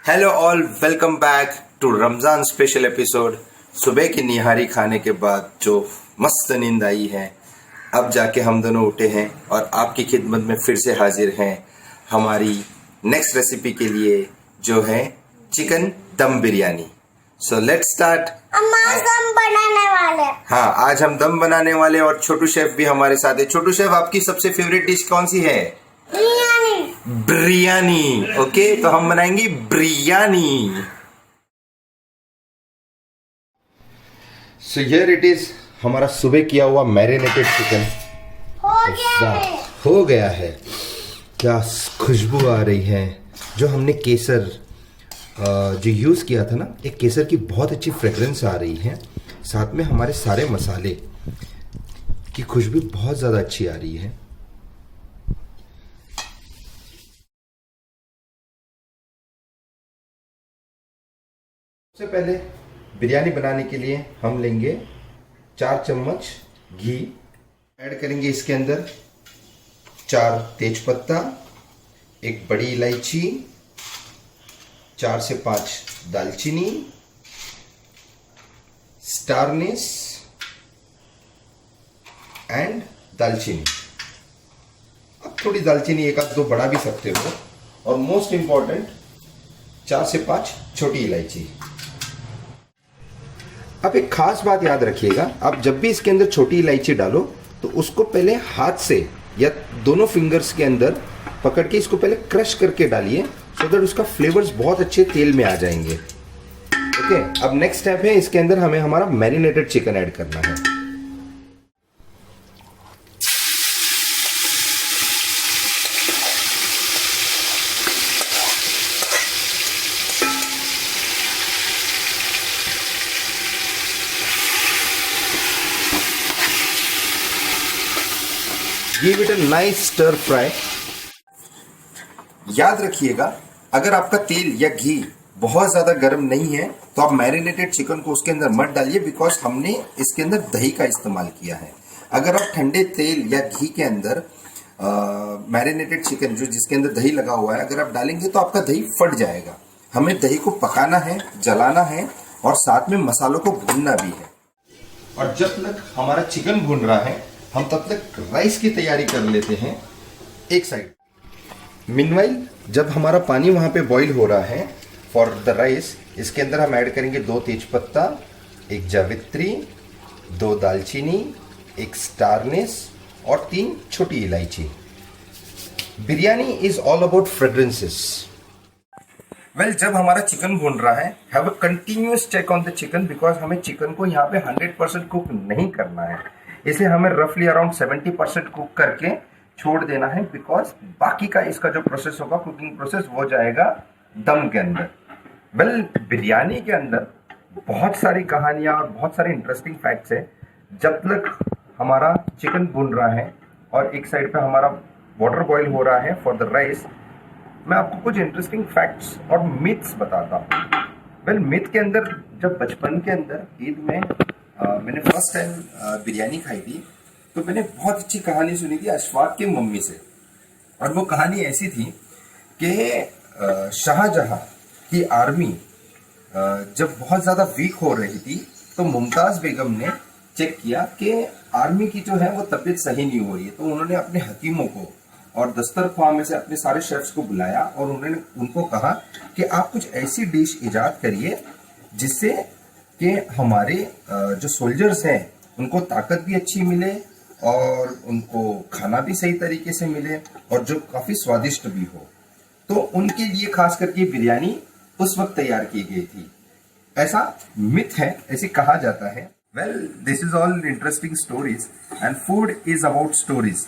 Hello all, welcome back to Ramzan special episode. सुबह की निहारी खाने के बाद जो मस्त नींद आई है, अब जाके हम दोनों उठे हैं और आपकी खिदमत में फिर से हाजिर हैं हमारी नेक्स्ट रेसिपी के लिए, जो है चिकन दम बिरयानी। So let's start. आज दम बनाने वाले। हाँ, आज हम दम बनाने वाले और छोटू शेफ भी हमारे साथ है। छोटू शेफ, आपकी सबसे फेवरेट डिश कौन सी है? बिरयानी। ओके, तो हम बनाएंगे biryani. So here it is, हमारा सुबह किया हुआ मैरिनेटेड चिकन हो गया है। क्या खुशबू आ रही है। जो हमने केसर जो यूज़ किया था ना, एक केसर की बहुत अच्छी फ्रेग्रेंस आ रही है। साथ में हमारे सारे मसाले की खुशबू बहुत ज़्यादा अच्छी आ रही है। सबसे पहले बिरयानी बनाने के लिए हम लेंगे 4 चम्मच घी, ऐड करेंगे इसके अंदर 4 तेजपत्ता, एक बड़ी इलायची, 4 से 5 दालचीनी, स्टार एनिस एंड दालचीनी। अब थोड़ी दालचीनी एक आध दो बढ़ा भी सकते हो। और मोस्ट इंपॉर्टेंट 4 से 5 छोटी इलायची। अब एक खास बात याद रखिएगा, आप जब भी इसके अंदर छोटी इलायची डालो तो उसको पहले हाथ से या दोनों फिंगर्स के अंदर पकड़ के इसको पहले क्रश करके डालिए, सो दैट उसका फ्लेवर्स बहुत अच्छे तेल में आ जाएंगे। ओके, अब नेक्स्ट स्टेप है, इसके अंदर हमें हमारा मैरिनेटेड चिकन ऐड करना है। Give it a nice stir fry। याद रखिएगा, अगर आपका तेल या घी बहुत ज़्यादा गर्म नहीं है तो आप मैरिनेटेड चिकन को उसके अंदर मत डालिए, बिकॉज हमने इसके अंदर दही का इस्तेमाल किया है। अगर आप ठंडे तेल या घी के अंदर मैरिनेटेड चिकन जो जिसके अंदर दही लगा हुआ है, अगर आप डालेंगे तो आपका दही फट जाएगा। हमें दही को पकाना है, जलाना है और साथ में मसालों को भूनना भी है। और जब तक हमारा चिकन भून रहा है, हम तब तक राइस की तैयारी कर लेते हैं एक साइड। मीनवाइल जब हमारा पानी वहाँ पे बॉईल हो रहा है फॉर द राइस, इसके अंदर हम ऐड करेंगे 2 तेजपत्ता, 1 जावित्री, 2 दालचीनी, 1 स्टार एनिस और 3 छोटी इलायची। Biryani is all about fragrances. Well, जब हमारा चिकन भून रहा है, have a continuous check on the chicken, because हमें चिकन को यहाँ पे 100% कुक नहीं करना है। इसे हमें रफली अराउंड 70% कुक करके छोड़ देना है, बिकॉज बाकी का इसका जो प्रोसेस होगा, कुकिंग प्रोसेस, वो जाएगा दम के अंदर। वेल, बिरयानी के अंदर बहुत सारी कहानियां और बहुत सारे इंटरेस्टिंग फैक्ट्स है। जब तक हमारा चिकन भून रहा है और एक साइड पे हमारा वाटर बॉईल हो रहा है फॉर द राइस, मैं आपको कुछ इंटरेस्टिंग फैक्ट्स और मिथ्स बताता हूँ। वेल, मिथ के अंदर, जब बचपन के अंदर ईद में मैंने फर्स्ट टाइम बिरयानी खाई थी, तो मैंने बहुत अच्छी कहानी सुनी थी अशफाक की मम्मी से। और वो कहानी ऐसी थी कि शाहजहां की आर्मी जब बहुत ज़्यादा वीक हो रही थी, तो मुमताज़ बेगम ने चेक किया कि आर्मी की जो है वो तबीयत सही नहीं हो रही है। तो उन्होंने अपने हकीमों को और दस्तरख्वाह में से अपने सारे शेफ्स को बुलाया और उन्होंने उनको कहा कि आप कुछ ऐसी डिश इजाद करिए जिससे कि हमारे जो सोल्जर्स हैं उनको ताकत भी अच्छी मिले और उनको खाना भी सही तरीके से मिले और जो काफ़ी स्वादिष्ट भी हो। तो उनके लिए खास करके बिरयानी उस वक्त तैयार की गई थी। ऐसा मिथ है, ऐसे कहा जाता है। Well, this is all interesting stories and food is about stories.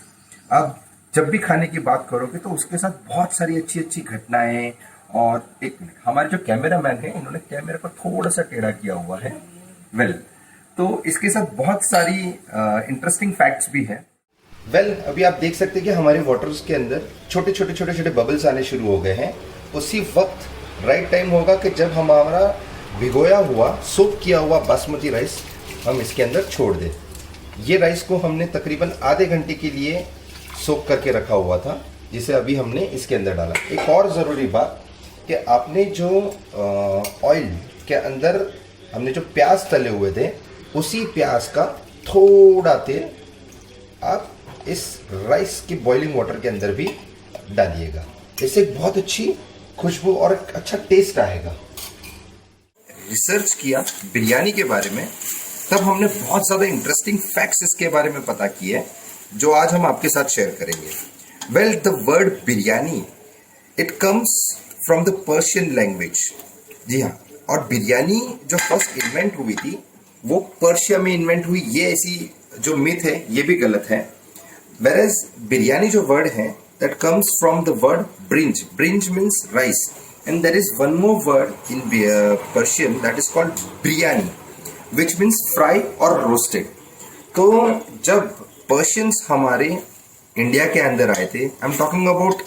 अब जब भी खाने की बात करोगे तो उसके साथ बहुत सारी अच्छी अच्छी घटनाएं। और एक मिनट, हमारे जो कैमरामैन है, इन्होंने कैमरे को थोड़ा सा टेढ़ा किया हुआ है। वेल, तो इसके साथ बहुत सारी इंटरेस्टिंग फैक्ट्स भी हैं। वेल, अभी आप देख सकते हैं कि हमारे वाटर्स के अंदर छोटे छोटे बबल्स आने शुरू हो गए हैं। उसी वक्त राइट टाइम होगा कि जब हमारा भिगोया हुआ, सोक किया हुआ बासमती राइस हम इसके अंदर छोड़ दें। ये राइस को हमने तकरीबन आधे घंटे के लिए सोक करके रखा हुआ था, जिसे अभी हमने इसके अंदर डाला। एक और ज़रूरी बात, कि आपने जो ऑयल के अंदर हमने जो प्याज तले हुए थे उसी प्याज का थोड़ा तेल आप इस राइस की बॉइलिंग वाटर के अंदर भी डालिएगा। इससे एक बहुत अच्छी खुशबू और एक अच्छा टेस्ट आएगा। रिसर्च किया बिरयानी के बारे में, तब हमने बहुत ज़्यादा इंटरेस्टिंग फैक्ट्स इसके बारे में पता किए जो आज हम आपके साथ शेयर करेंगे। Well, the word biryani it comes from the Persian language. जी हाँ, और बिरयानी जो फर्स्ट इन्वेंट हुई थी वो पर्शिया में इन्वेंट हुई, ये ऐसी जो मिथ है ये भी गलत है। वेरएज बिरयानी जो वर्ड है that comes from the word ब्रिंज। ब्रिंज means rice, and there is one more word in Persian that is called biryani which means fry और रोस्टेड। तो जब पर्शियंस हमारे इंडिया के अंदर आए थे, I am talking about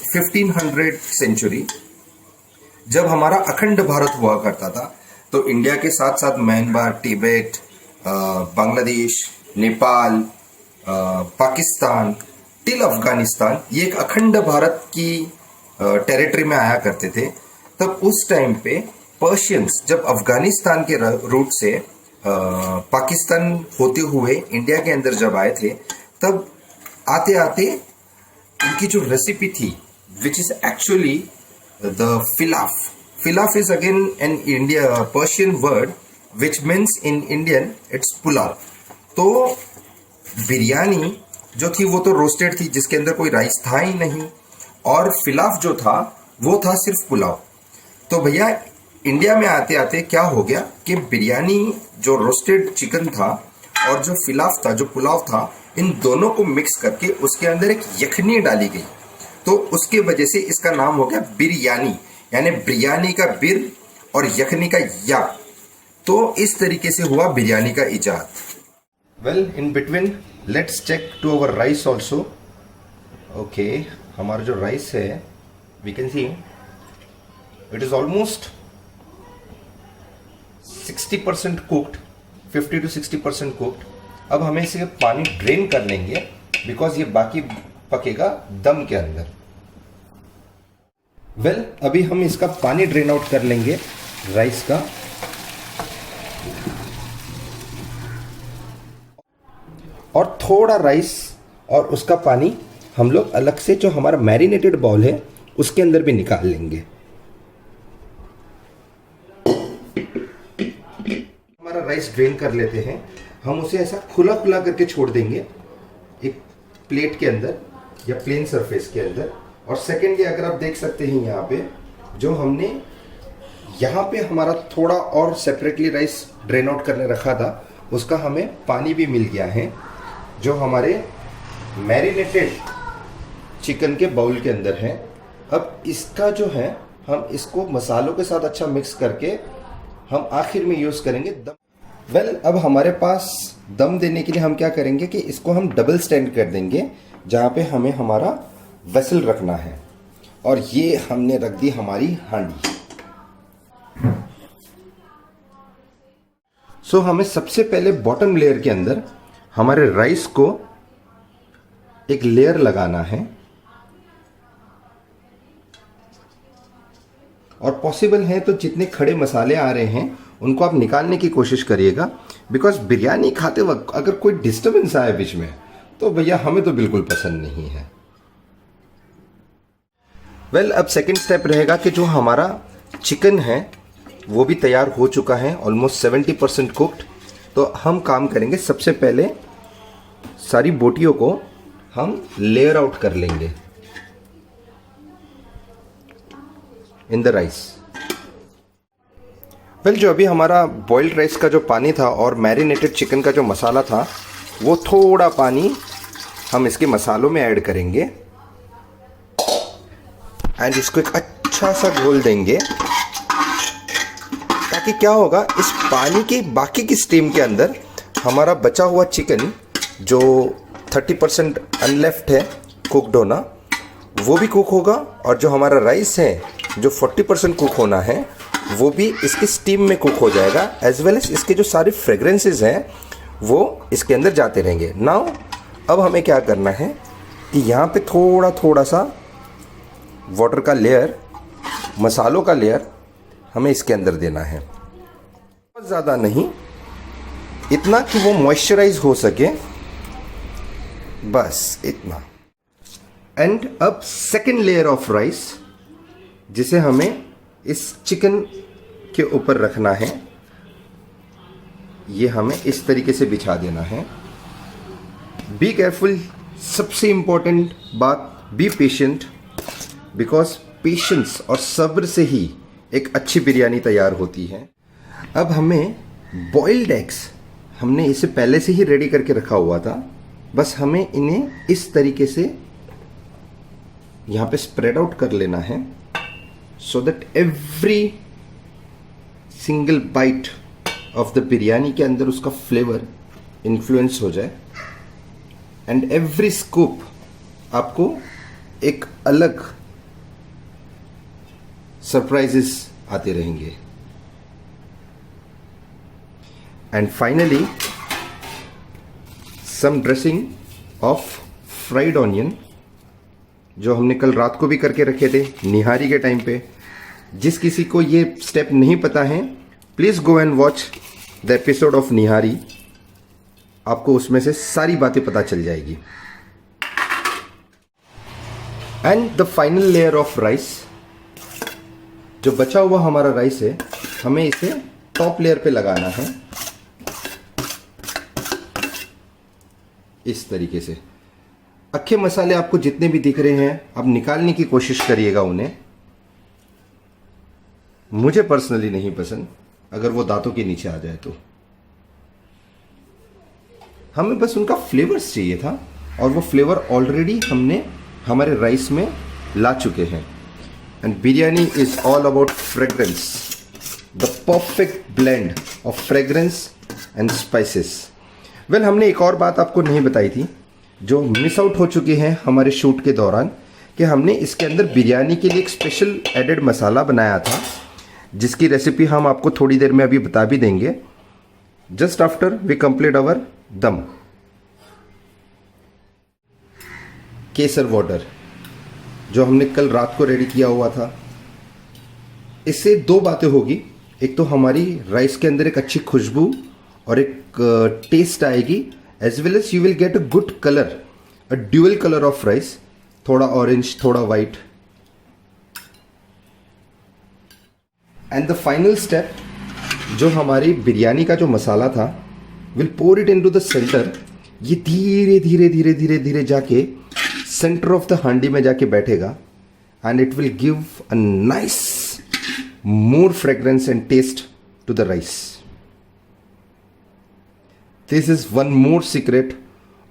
1500 century, जब हमारा अखंड भारत हुआ करता था, तो इंडिया के साथ साथ म्यांमार, तिब्बत, बांग्लादेश, नेपाल, पाकिस्तान टिल अफगानिस्तान, ये एक अखंड भारत की टेरिटरी में आया करते थे। तब उस टाइम पे पर्शियंस जब अफगानिस्तान के रूट से पाकिस्तान होते हुए इंडिया के अंदर जब आए थे, तब आते आते उनकी जो रेसिपी थी which is actually the pilaf. Pilaf is again an Persian word which means in Indian it's pulao. तो बिरयानी जो थी वो तो रोस्टेड थी जिसके अंदर कोई राइस था ही नहीं, और फिलाफ जो था वो था सिर्फ पुलाव। तो भैया इंडिया में आते आते क्या हो गया कि बिरयानी जो रोस्टेड चिकन था और जो फिलाफ था, जो पुलाव था, इन दोनों को मिक्स करके उसके अंदर एक यखनी डाली गई। तो उसके वजह से इसका नाम हो गया बिरयानी, यानी बिरयानी का बिर और यखनी का या। तो इस तरीके से हुआ बिरयानी का इजाद। Well, in between let's check to our rice also. Okay, हमारा जो राइस है we can see it is almost 60% cooked, 50 to 60% cooked. अब हमें इसे पानी ड्रेन कर लेंगे बिकॉज ये बाकी पकेगा दम के अंदर। वेल, अभी हम इसका पानी ड्रेन आउट कर लेंगे राइस का। और थोड़ा राइस और उसका पानी हम लोग अलग से जो हमारा मैरिनेटेड बाउल है उसके अंदर भी निकाल लेंगे। हमारा राइस ड्रेन कर लेते हैं, हम उसे ऐसा खुला खुला करके छोड़ देंगे एक प्लेट के अंदर या प्लेन सरफेस के अंदर। और सेकेंडली अगर आप देख सकते हैं यहाँ पे जो हमने यहाँ पे हमारा थोड़ा और सेपरेटली राइस ड्रेन आउट करने रखा था उसका हमें पानी भी मिल गया है जो हमारे मैरिनेटेड चिकन के बाउल के अंदर है। अब इसका जो है हम इसको मसालों के साथ अच्छा मिक्स करके हम आखिर में यूज़ करेंगे दम। वेल, अब हमारे पास दम देने के लिए हम क्या करेंगे कि इसको हम डबल स्टैंड कर देंगे जहाँ पे हमें हमारा वेसल रखना है, और ये हमने रख दी हमारी हांडी। सो हमें सबसे पहले बॉटम लेयर के अंदर हमारे राइस को एक लेयर लगाना है, और पॉसिबल है तो जितने खड़े मसाले आ रहे हैं उनको आप निकालने की कोशिश करिएगा, बिकॉज बिरयानी खाते वक्त अगर कोई डिस्टर्बेंस आए बीच में तो भैया हमें तो बिल्कुल पसंद नहीं है। वेल, अब सेकंड स्टेप रहेगा कि जो हमारा चिकन है वो भी तैयार हो चुका है, ऑलमोस्ट 70% कुक्ड। तो हम काम करेंगे, सबसे पहले सारी बोटियों को हम लेयर आउट कर लेंगे इन द राइस। वेल, जो अभी हमारा बॉइल्ड राइस का जो पानी था और मैरिनेटेड चिकन का जो मसाला था वो थोड़ा पानी हम इसके मसालों में ऐड करेंगे एंड इसको एक अच्छा सा घोल देंगे, ताकि क्या होगा इस पानी की बाकी की स्टीम के अंदर हमारा बचा हुआ चिकन जो 30% अनलेफ्ट है कुकड होना वो भी कुक होगा, और जो हमारा राइस है जो 40% कुक होना है वो भी इसकी स्टीम में कुक हो जाएगा, एज वेल एज इसके जो सारे फ्रेगरेंसेस हैं वो इसके अंदर जाते रहेंगे। नाउ अब हमें क्या करना है कि यहाँ पे थोड़ा थोड़ा सा वाटर का लेयर मसालों का लेयर हमें इसके अंदर देना है, बहुत ज़्यादा नहीं, इतना कि वो मॉइस्चराइज हो सके, बस इतना। एंड अब सेकेंड लेयर ऑफ राइस जिसे हमें इस चिकन के ऊपर रखना है, ये हमें इस तरीके से बिछा देना है। बी केयरफुल, सबसे इंपॉर्टेंट बात, बी पेशेंट, बिकॉज पेशेंस और सब्र से ही एक अच्छी बिरयानी तैयार होती है। अब हमें बॉइल्ड एग्स, हमने इसे पहले से ही रेडी करके रखा हुआ था, बस हमें इन्हें इस तरीके से यहाँ पे स्प्रेड आउट कर लेना है, so that every single bite of the biryani के अंदर उसका फ्लेवर इन्फ्लुएंस हो जाए, एंड एवरी स्कूप आपको एक अलग सरप्राइजेस आते रहेंगे। And finally some dressing of fried onion, जो हमने कल रात को भी करके रखे थे निहारी के टाइम पे। जिस किसी को ये स्टेप नहीं पता है, please go and watch the episode of nihari, आपको उसमें से सारी बातें पता चल जाएगी। And the final layer of rice, जो बचा हुआ हमारा राइस है, हमें इसे टॉप लेयर पे लगाना है इस तरीके से। अक्खे मसाले आपको जितने भी दिख रहे हैं, आप निकालने की कोशिश करिएगा उन्हें। मुझे पर्सनली नहीं पसंद अगर वो दांतों के नीचे आ जाए तो। हमें बस उनका फ्लेवर्स चाहिए था, और वो फ्लेवर ऑलरेडी हमने हमारे राइस में ला चुके हैं। And biryani is all about fragrance, the perfect blend of fragrance and spices. Well, हमने एक और बात आपको नहीं बताई थी, जो मिस आउट हो चुकी है हमारे शूट के दौरान, कि हमने इसके अंदर बिरयानी के लिए एक स्पेशल एडेड मसाला बनाया था, जिसकी रेसिपी हम आपको थोड़ी देर में अभी बता भी देंगे, just after we complete our dum. Kesar water, जो हमने कल रात को रेडी किया हुआ था, इससे दो बातें होगी। एक तो हमारी राइस के अंदर एक अच्छी खुशबू और एक टेस्ट आएगी, as well as you will get a good colour, a dual colour of rice, थोड़ा ऑरेंज थोड़ा white. And the final step, जो हमारी बिरयानी का जो मसाला था, will pour it into the centre. ये धीरे धीरे धीरे धीरे धीरे जाके सेंटर ऑफ द हांडी में जाके बैठेगा, and it will give a nice more fragrance and taste to the rice. This is one more secret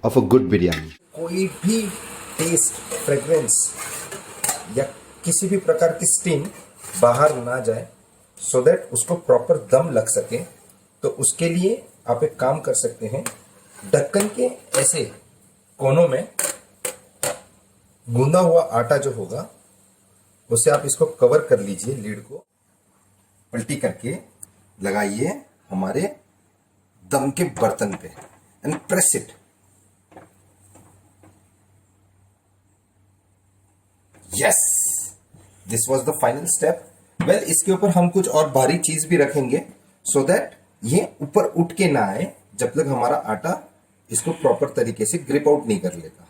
of a good biryani. कोई भी टेस्ट, फ्रेग्रेंस या किसी भी प्रकार की स्टीम बाहर ना जाए, सो दैट उसको प्रॉपर दम लग सके, तो उसके लिए आप एक काम कर सकते हैं, ढक्कन के ऐसे कोनों में गूंदा हुआ आटा जो होगा, उससे आप इसको कवर कर लीजिए, लीड को पलटी करके लगाइए हमारे दम के बर्तन पे, and press it. Yes, this was the final step. Well, इसके ऊपर हम कुछ और भारी चीज भी रखेंगे, सो दैट ये ऊपर उठ के ना आए, जब तक हमारा आटा इसको प्रॉपर तरीके से ग्रिप आउट नहीं कर लेता।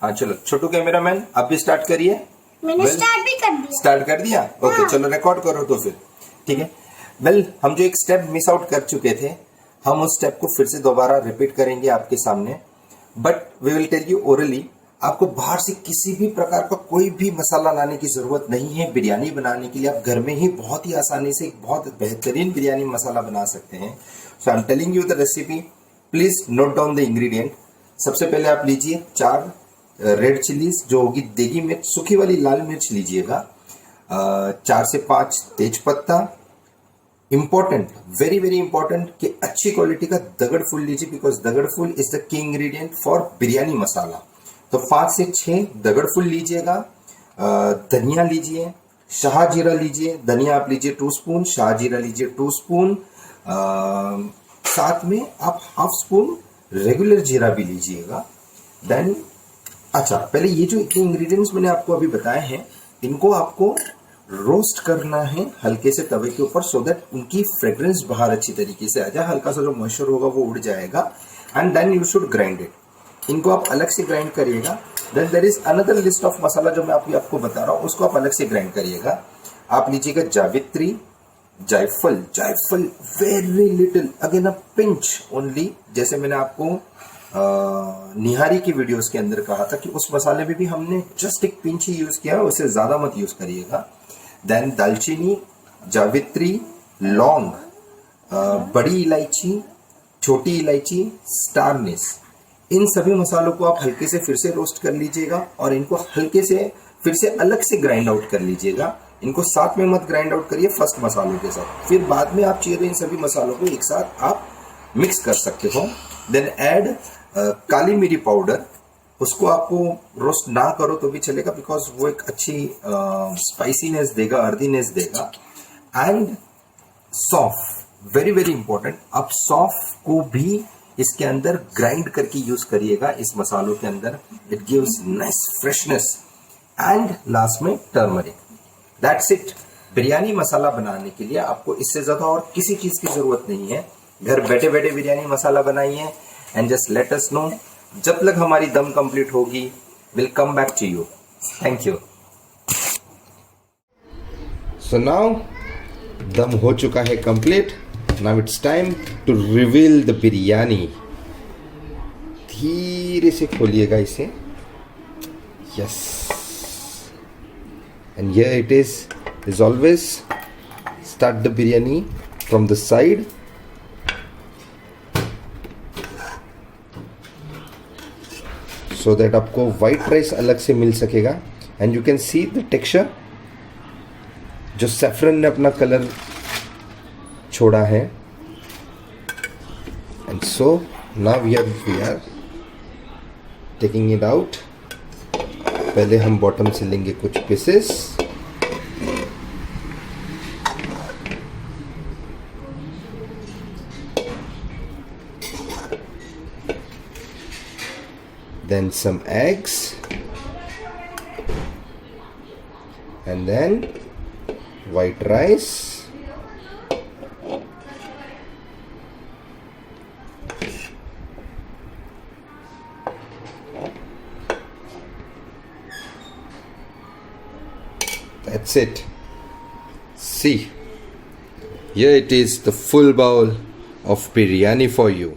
हाँ चलो, छोटू कैमरामैन आप भी स्टार्ट करिए। मैंने स्टार्ट भी कर दिया। स्टार्ट कर दिया? ओके, चलो रिकॉर्ड करो तो फिर, ठीक है। वेल, हम जो एक स्टेप मिस आउट कर चुके थे, हम उस स्टेप को फिर से दोबारा रिपीट करेंगे आपके सामने, but we will tell you orally. आपको बाहर से किसी भी प्रकार का कोई भी मसाला लाने की जरूरत नहीं है। बिरयानी बनाने के लिए आप घर में ही बहुत ही आसानी से एक बहुत बेहतरीन बिरयानी मसाला बना सकते हैं। So I am telling you the recipe, please note down the ingredient. सबसे पहले आप लीजिए 4 रेड चिलीज, जो होगी देगी मिर्च, सूखी वाली लाल मिर्च लीजिएगा, 4 से 5 तेज पत्ता। इंपॉर्टेंट, वेरी वेरी इंपॉर्टेंट, कि अच्छी क्वालिटी का दगड़ फूल लीजिए, because dagad phool is the key ingredient for biryani masala. तो 5 से 6 दगड़ फूल लीजिएगा। धनिया लीजिए, शाह जीरा लीजिए, धनिया आप लीजिए 2 स्पून, शाह जीरा लीजिए 2 स्पून। साथ में आप 1/2 स्पून रेगुलर जीरा भी लीजिएगा। देन अच्छा, पहले ये जो इतने इंग्रेडिएंट्स मैंने आपको अभी बताए हैं, इनको आपको रोस्ट करना है हल्के से तवे के ऊपर, सो दैट उनकी फ्रेग्रेंस बाहर अच्छी तरीके से आ जाए, हल्का सा जो मॉइस्चर होगा वो उड़ जाएगा। And then you should grind it. इनको आप अलग से ग्राइंड करिएगा। Then there is another list of masala जो मैं आपको बता रहा हूँ, उसको आप अलग से ग्राइंड करिएगा। आप लीजिएगा जावित्री, जायफल, जायफल very little, again a pinch only. जैसे मैंने आपको निहारी की वीडियोस के अंदर कहा था कि उस मसाले में भी हमने जस्ट एक पिंच ही यूज किया, उससे ज्यादा मत यूज करिएगा। देन दालचीनी, जावित्री, लौंग, बड़ी इलायची, छोटी इलायची, स्टार अनीस, इन सभी मसालों को आप हल्के से फिर से रोस्ट कर लीजिएगा और इनको हल्के से फिर से अलग से ग्राइंड आउट कर लीजिएगा। इनको साथ में मत ग्राइंड आउट करिए फर्स्ट मसालों के साथ, फिर बाद में आप चाहिए तो इन सभी मसालों को एक साथ आप मिक्स कर सकते हो। देन ऐड काली मिरी पाउडर, उसको आपको रोस्ट ना करो तो भी चलेगा, बिकॉज वो एक अच्छी स्पाइसीनेस देगा, अर्दीनेस देगा। एंड सौंफ, वेरी वेरी इंपॉर्टेंट, आप सौंफ को भी इसके अंदर ग्राइंड करके यूज करिएगा इस मसालों के अंदर, it gives nice freshness. And last में turmeric. That's it. Biryani masala बनाने के लिए आपको इससे ज्यादा और किसी चीज की जरूरत नहीं है। घर बैठे बैठे बिरयानी मसाला बनाइए and just let us know. जब तक हमारी दम कंप्लीट होगी, will come back to you. Thank you. So now dum हो चुका है complete. Now it's time to reveal the biryani. धीरे से खोलिएगा इसे। Yes, and here it is. As always, start the biryani from the side. So that आपको white rice अलग से मिल सकेगा। And you can see the texture, जो saffron ने अपना कलर छोड़ा है। And so now we are taking it out. पहले हम बॉटम से लेंगे कुछ pieces, then some eggs, and then white rice, that's it. See, here it is, the full bowl of biryani for you.